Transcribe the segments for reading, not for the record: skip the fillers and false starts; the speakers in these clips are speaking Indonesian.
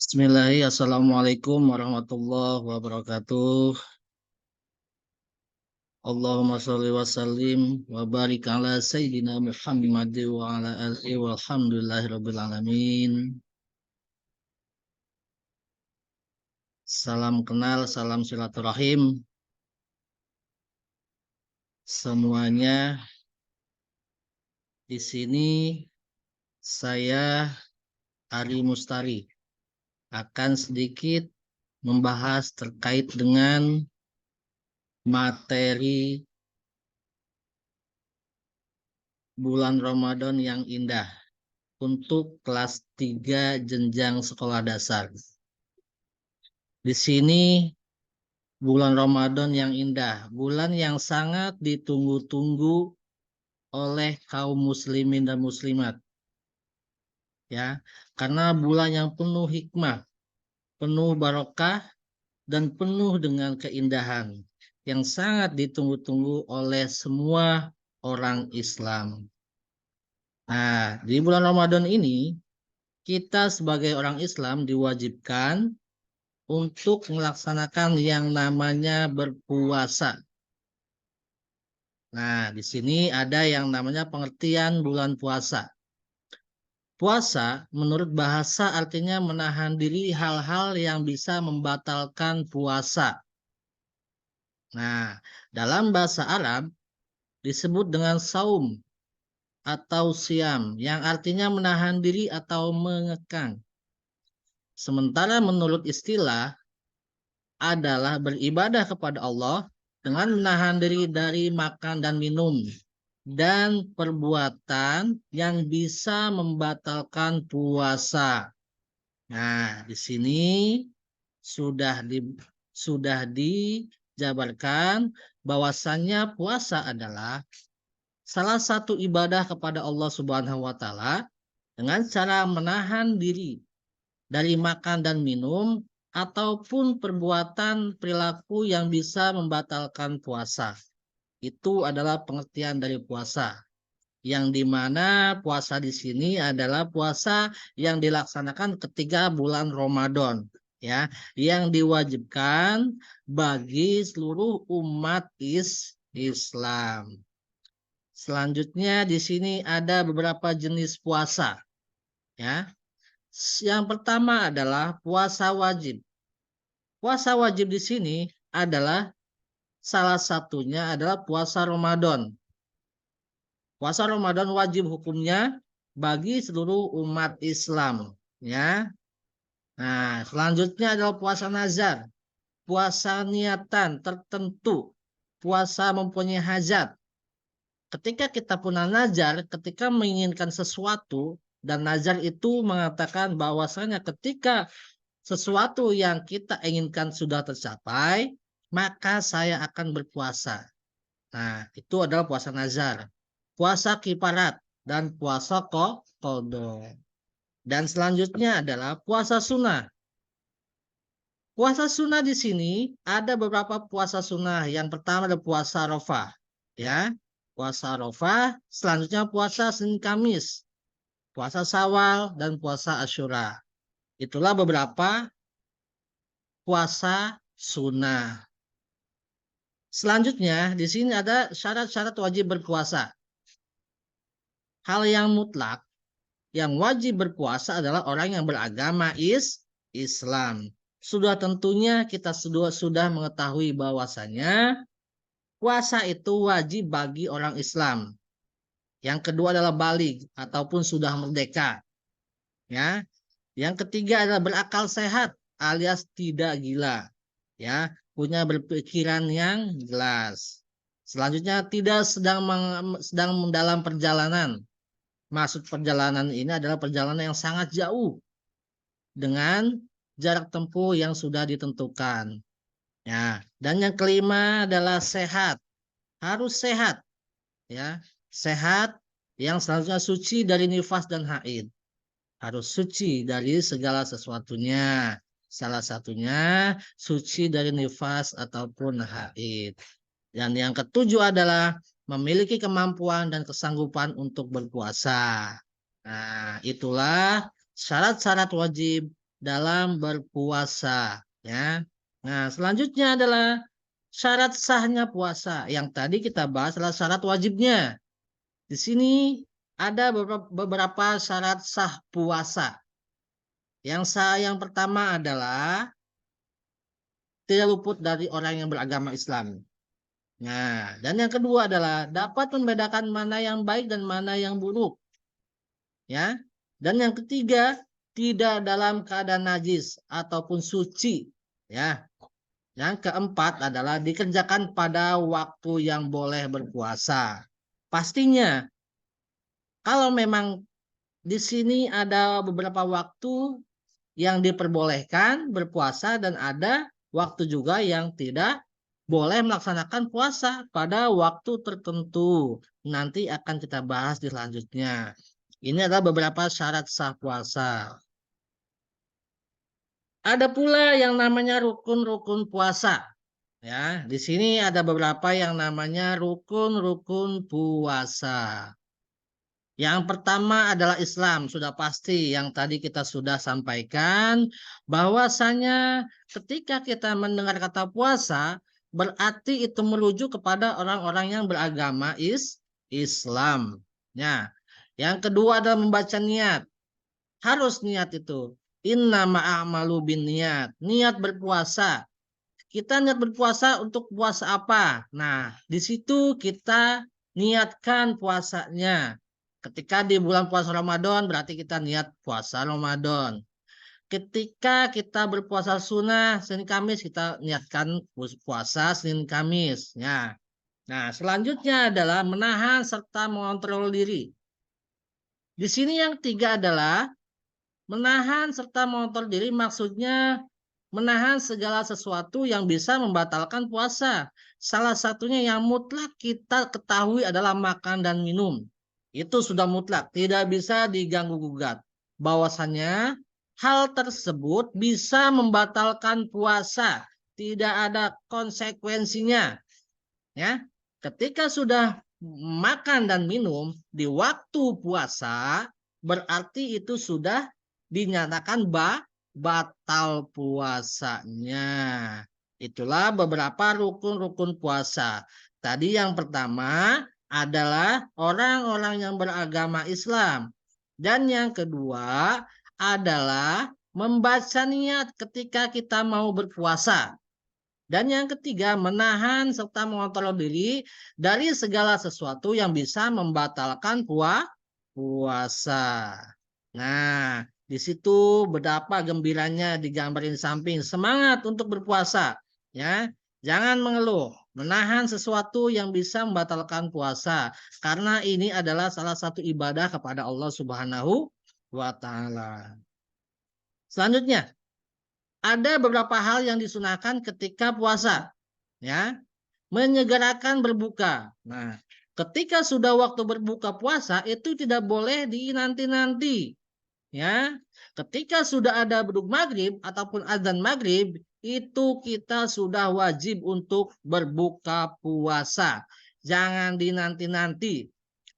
Bismillahirrahmanirrahim. Assalamualaikum warahmatullahi wabarakatuh. Allahumma sholli wa sallim wa barik ala sayyidina Muhammad wa ala alihi walhamdulillahi rabbil alamin. Salam kenal, salam silaturahim. Semuanya di sini saya Ari Mustari akan sedikit membahas terkait dengan materi bulan Ramadan yang indah untuk kelas 3 jenjang sekolah dasar. Di sini bulan Ramadan yang indah, bulan yang sangat ditunggu-tunggu oleh kaum muslimin dan muslimat. Ya, karena bulan yang penuh hikmah, penuh barokah dan penuh dengan keindahan yang sangat ditunggu-tunggu oleh semua orang Islam. Nah, di bulan Ramadan ini kita sebagai orang Islam diwajibkan untuk melaksanakan yang namanya berpuasa. Nah, di sini ada yang namanya pengertian bulan puasa. Puasa menurut bahasa artinya menahan diri hal-hal yang bisa membatalkan puasa. Nah, dalam bahasa Arab disebut dengan saum atau siam yang artinya menahan diri atau mengekang. Sementara menurut istilah adalah beribadah kepada Allah dengan menahan diri dari makan dan minum dan perbuatan yang bisa membatalkan puasa. Nah, di sini sudah dijabarkan bahwasannya puasa adalah salah satu ibadah kepada Allah Subhanahu wa taala dengan cara menahan diri dari makan dan minum ataupun perbuatan perilaku yang bisa membatalkan puasa. Itu adalah pengertian dari puasa. Yang dimana puasa di sini adalah puasa yang dilaksanakan ketika bulan Ramadan, ya, yang diwajibkan bagi seluruh umat Islam. Selanjutnya di sini ada beberapa jenis puasa, ya. Yang pertama adalah puasa wajib. Puasa wajib di sini adalah salah satunya adalah puasa Ramadan. Puasa Ramadan wajib hukumnya bagi seluruh umat Islam, ya. Nah, selanjutnya adalah puasa nazar, puasa niatan tertentu, puasa mempunyai hajat. Ketika kita punya nazar, ketika menginginkan sesuatu dan nazar itu mengatakan bahwasanya ketika sesuatu yang kita inginkan sudah tercapai, maka saya akan berpuasa. Nah, itu adalah puasa nazar, puasa kifarat, dan puasa qadha. Dan selanjutnya adalah puasa sunnah. Puasa sunnah di sini ada beberapa puasa sunnah. Yang pertama adalah puasa Arafah, ya. Puasa Arafah, selanjutnya puasa Senin Kamis, puasa Syawal, dan puasa Asyura. Itulah beberapa puasa sunnah. Selanjutnya, di sini ada syarat-syarat wajib berpuasa. Hal yang mutlak, yang wajib berpuasa adalah orang yang beragama Islam. Sudah tentunya kita sudah mengetahui bahwasanya puasa itu wajib bagi orang Islam. Yang kedua adalah baligh ataupun sudah merdeka. Ya. Yang ketiga adalah berakal sehat alias tidak gila. Ya, punya berpikiran yang jelas. Selanjutnya tidak sedang dalam perjalanan. Maksud perjalanan ini adalah perjalanan yang sangat jauh dengan jarak tempuh yang sudah ditentukan. Ya, dan yang kelima adalah sehat. Harus sehat, ya. Sehat yang selanjutnya suci dari nifas dan haid. Harus suci dari segala sesuatunya. Salah satunya suci dari nifas ataupun haid. Dan yang ketujuh adalah memiliki kemampuan dan kesanggupan untuk berpuasa. Nah, itulah syarat-syarat wajib dalam berpuasa, ya. Nah, selanjutnya adalah syarat sahnya puasa. Yang tadi kita bahas adalah syarat wajibnya. Di sini ada beberapa syarat sah puasa. Yang pertama adalah tidak luput dari orang yang beragama Islam. Nah, dan yang kedua adalah dapat membedakan mana yang baik dan mana yang buruk. Ya. Dan yang ketiga, tidak dalam keadaan najis ataupun suci. Ya. Yang keempat adalah dikerjakan pada waktu yang boleh berpuasa. Pastinya, kalau memang di sini ada beberapa waktu yang diperbolehkan berpuasa dan ada waktu juga yang tidak boleh melaksanakan puasa pada waktu tertentu. Nanti akan kita bahas di selanjutnya. Ini adalah beberapa syarat sah puasa. Ada pula yang namanya rukun-rukun puasa. Ya, di sini ada beberapa yang namanya rukun-rukun puasa. Yang pertama adalah Islam, sudah pasti yang tadi kita sudah sampaikan bahwasanya ketika kita mendengar kata puasa berarti itu merujuk kepada orang-orang yang beragama Islam. Ya. Yang kedua adalah membaca niat. Harus niat itu. Inna ma'amalu bin niat. Niat berpuasa. Kita niat berpuasa untuk puasa apa? Nah, di situ kita niatkan puasanya. Ketika di bulan puasa Ramadan berarti kita niat puasa Ramadan. Ketika kita berpuasa sunnah Senin Kamis kita niatkan puasa Senin Kamis. Ya. Nah, selanjutnya adalah menahan serta mengontrol diri. Di sini yang tiga adalah menahan serta mengontrol diri, maksudnya menahan segala sesuatu yang bisa membatalkan puasa. Salah satunya yang mutlak kita ketahui adalah makan dan minum. Itu sudah mutlak, tidak bisa diganggu-gugat. Bahwasanya hal tersebut bisa membatalkan puasa, tidak ada konsekuensinya. Ya, ketika sudah makan dan minum di waktu puasa, berarti itu sudah dinyatakan batal puasanya. Itulah beberapa rukun-rukun puasa. Tadi yang pertama adalah orang-orang yang beragama Islam. Dan yang kedua adalah membaca niat ketika kita mau berpuasa. Dan yang ketiga, menahan serta mengontrol diri dari segala sesuatu yang bisa membatalkan puasa. Nah, di situ betapa gembiranya digambarin samping. Semangat untuk berpuasa. Ya, jangan mengeluh. Menahan sesuatu yang bisa membatalkan puasa. Karena ini adalah salah satu ibadah kepada Allah Subhanahu wa Ta'ala. Selanjutnya, ada beberapa hal yang disunahkan ketika puasa, ya, menyegerakan berbuka. Nah, ketika sudah waktu berbuka puasa itu tidak boleh dinanti-nanti, ya. Ketika sudah ada beduk maghrib ataupun azan maghrib itu kita sudah wajib untuk berbuka puasa. Jangan dinanti-nanti.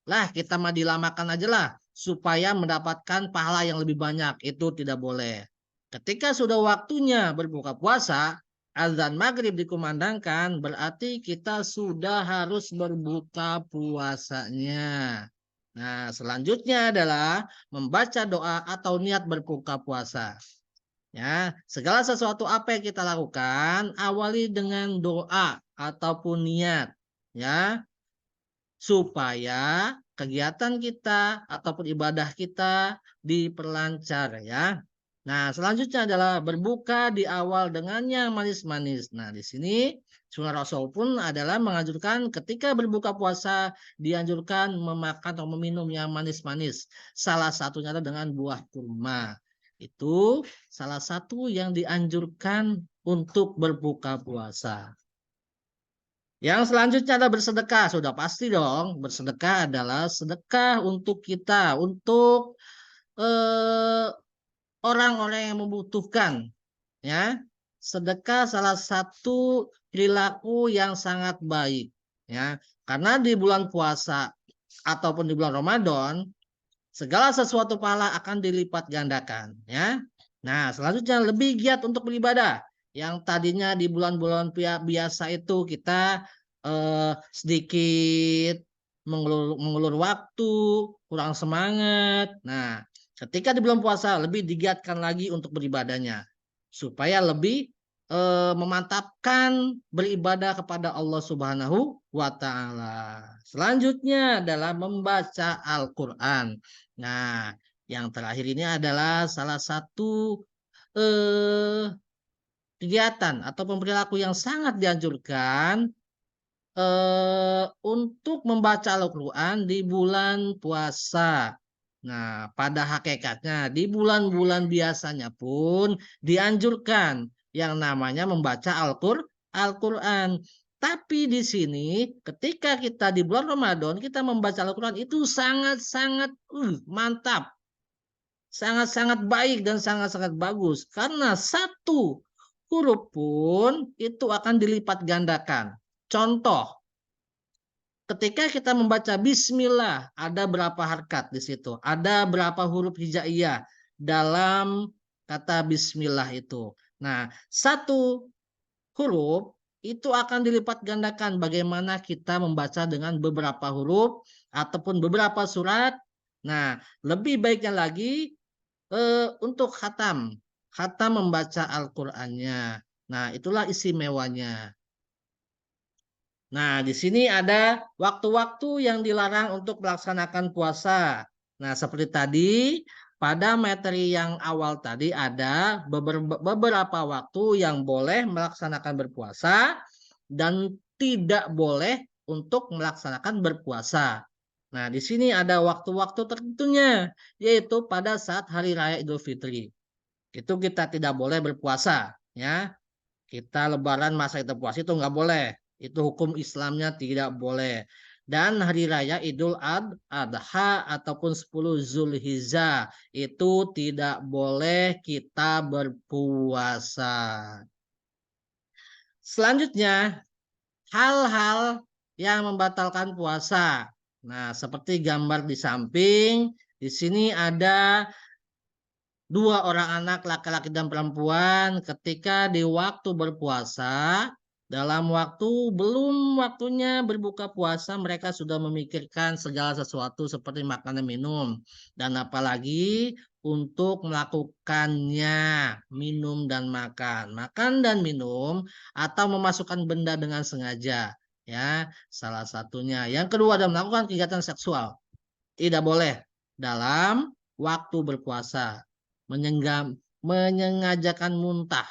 Lah kita mah dilamakan aja lah supaya mendapatkan pahala yang lebih banyak. Itu tidak boleh. Ketika sudah waktunya berbuka puasa, azan maghrib dikumandangkan, berarti kita sudah harus berbuka puasanya. Nah, selanjutnya adalah membaca doa atau niat berbuka puasa. Ya, segala sesuatu apa yang kita lakukan, awali dengan doa ataupun niat. Ya, supaya kegiatan kita ataupun ibadah kita diperlancar ya. Nah, selanjutnya adalah berbuka di awal dengan yang manis-manis. Nah, di sini Sunnah Rasul pun adalah menganjurkan ketika berbuka puasa dianjurkan memakan atau meminum yang manis-manis. Salah satunya adalah dengan buah kurma. Itu salah satu yang dianjurkan untuk berbuka puasa. Yang selanjutnya adalah bersedekah. Sudah pasti dong, bersedekah adalah sedekah untuk kita, untuk eh, orang-orang yang membutuhkan. Ya, sedekah salah satu perilaku yang sangat baik. Ya, karena di bulan puasa ataupun di bulan Ramadan, segala sesuatu pahala akan dilipat gandakan. Ya, Nah, selanjutnya lebih giat untuk beribadah. Yang tadinya di bulan-bulan biasa itu kita sedikit mengulur waktu, kurang semangat. Nah, ketika di bulan puasa lebih digiatkan lagi untuk beribadahnya supaya lebih memantapkan beribadah kepada Allah Subhanahu wa taala. Selanjutnya adalah membaca Al-Qur'an. Nah, yang terakhir ini adalah salah satu eh, kegiatan atau perilaku yang sangat dianjurkan untuk membaca Al-Quran di bulan puasa. Nah, pada hakikatnya di bulan-bulan biasanya pun dianjurkan yang namanya membaca Al-Quran. Tapi di sini ketika kita di bulan Ramadan kita membaca Al-Quran itu sangat-sangat mantap, sangat-sangat baik dan sangat-sangat bagus karena satu huruf pun itu akan dilipat gandakan. Contoh, ketika kita membaca bismillah, ada berapa harkat di situ? Ada berapa huruf hijaiyah dalam kata bismillah itu? Nah, satu huruf itu akan dilipat gandakan bagaimana kita membaca dengan beberapa huruf ataupun beberapa surat. Nah, lebih baiknya lagi untuk khatam. Khatam membaca Al-Qur'annya. Nah, itulah istimewanya. Nah, di sini ada waktu-waktu yang dilarang untuk melaksanakan puasa. Nah, seperti tadi, pada materi yang awal tadi ada beberapa waktu yang boleh melaksanakan berpuasa dan tidak boleh untuk melaksanakan berpuasa. Nah, di sini ada waktu-waktu tertentunya, yaitu pada saat Hari Raya Idul Fitri. Itu kita tidak boleh berpuasa, ya. Kita lebaran masa kita puasa itu nggak boleh. Itu hukum Islamnya tidak boleh. Dan hari raya Idul Adha ataupun 10 Zulhijjah itu tidak boleh kita berpuasa. Selanjutnya, hal-hal yang membatalkan puasa. Nah, seperti gambar di samping, di sini ada dua orang anak laki-laki dan perempuan ketika di waktu berpuasa, dalam waktu belum waktunya berbuka puasa, mereka sudah memikirkan segala sesuatu seperti makanan minum dan apalagi untuk melakukannya, minum dan makan. Makan dan minum atau memasukkan benda dengan sengaja, ya, salah satunya. Yang kedua adalah melakukan kegiatan seksual. Tidak boleh dalam waktu berpuasa menyengajakan muntah,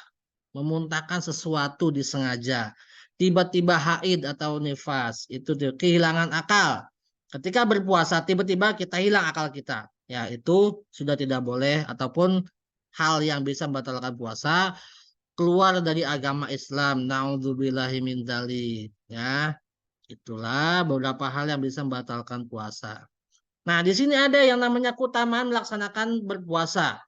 memuntahkan sesuatu disengaja, tiba-tiba haid atau nifas, itu kehilangan akal. Ketika berpuasa tiba-tiba kita hilang akal kita, ya itu sudah tidak boleh ataupun hal yang bisa membatalkan puasa, keluar dari agama Islam. Naudzubillahi min dzalik, ya. Itulah beberapa hal yang bisa membatalkan puasa. Nah, di sini ada yang namanya keutamaan melaksanakan berpuasa.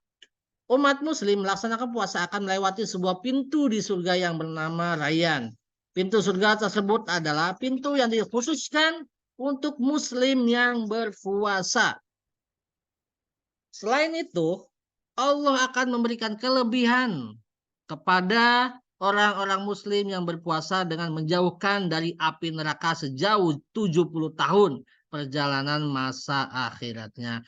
Umat muslim melaksanakan puasa akan melewati sebuah pintu di surga yang bernama Rayyan. Pintu surga tersebut adalah pintu yang dikhususkan untuk muslim yang berpuasa. Selain itu, Allah akan memberikan kelebihan kepada orang-orang muslim yang berpuasa dengan menjauhkan dari api neraka sejauh 70 tahun perjalanan masa akhiratnya.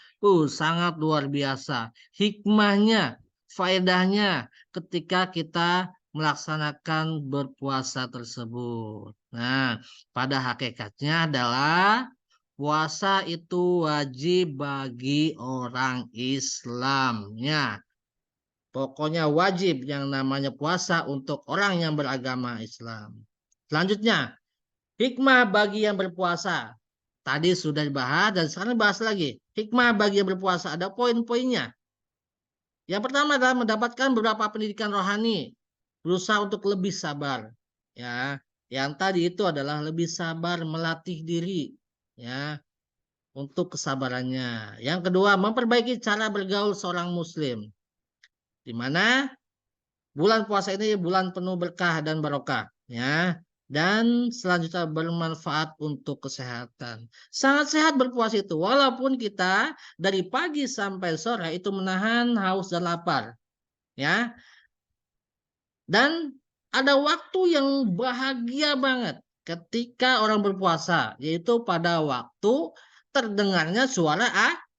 Sangat luar biasa. Hikmahnya, faedahnya ketika kita melaksanakan berpuasa tersebut. Nah, pada hakikatnya adalah puasa itu wajib bagi orang Islamnya. Pokoknya wajib yang namanya puasa untuk orang yang beragama Islam. Selanjutnya, hikmah bagi yang berpuasa. Tadi sudah dibahas dan sekarang bahas lagi. Hikmah bagi yang berpuasa ada poin-poinnya. Yang pertama adalah mendapatkan beberapa pendidikan rohani, berusaha untuk lebih sabar. Ya, yang tadi itu adalah lebih sabar melatih diri, ya, untuk kesabarannya. Yang kedua, memperbaiki cara bergaul seorang muslim. Di mana bulan puasa ini bulan penuh berkah dan barokah, ya. Dan selanjutnya bermanfaat untuk kesehatan. Sangat sehat berpuasa itu. Walaupun kita dari pagi sampai sore itu menahan haus dan lapar. ya. Dan ada waktu yang bahagia banget ketika orang berpuasa, yaitu pada waktu terdengarnya suara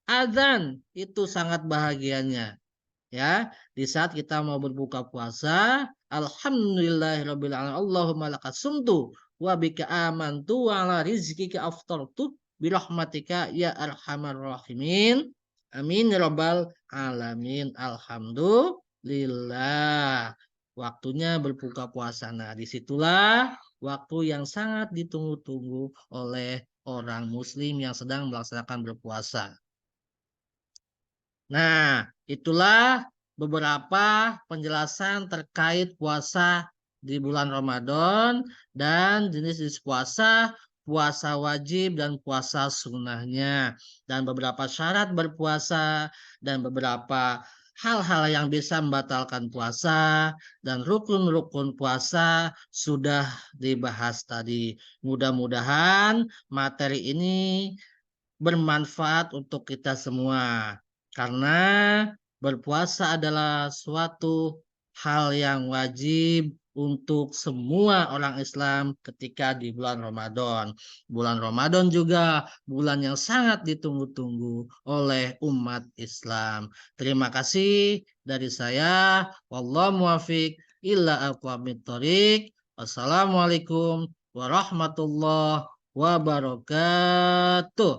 azan. Itu sangat bahagianya. Ya, di saat kita mau berbuka puasa, alhamdulillahirabbil alamin, Allahumma lakas sumtu wa bika amantu wa ala rizqika aftartu birahmatika ya arhamar rahimin. Amin ya rabbal alamin. Alhamdulillah. Waktunya berbuka puasa. Nah, disitulah waktu yang sangat ditunggu-tunggu oleh orang muslim yang sedang melaksanakan berpuasa. Nah, itulah beberapa penjelasan terkait puasa di bulan Ramadan dan jenis-jenis puasa, puasa wajib dan puasa sunnahnya, dan beberapa syarat berpuasa dan beberapa hal-hal yang bisa membatalkan puasa dan rukun-rukun puasa sudah dibahas tadi. Mudah-mudahan materi ini bermanfaat untuk kita semua. Karena berpuasa adalah suatu hal yang wajib untuk semua orang Islam ketika di bulan Ramadan. Bulan Ramadan juga bulan yang sangat ditunggu-tunggu oleh umat Islam. Terima kasih dari saya. Wallahu muwaffiq illa aqwamit thoriq. Wassalamualaikum warahmatullahi wabarakatuh.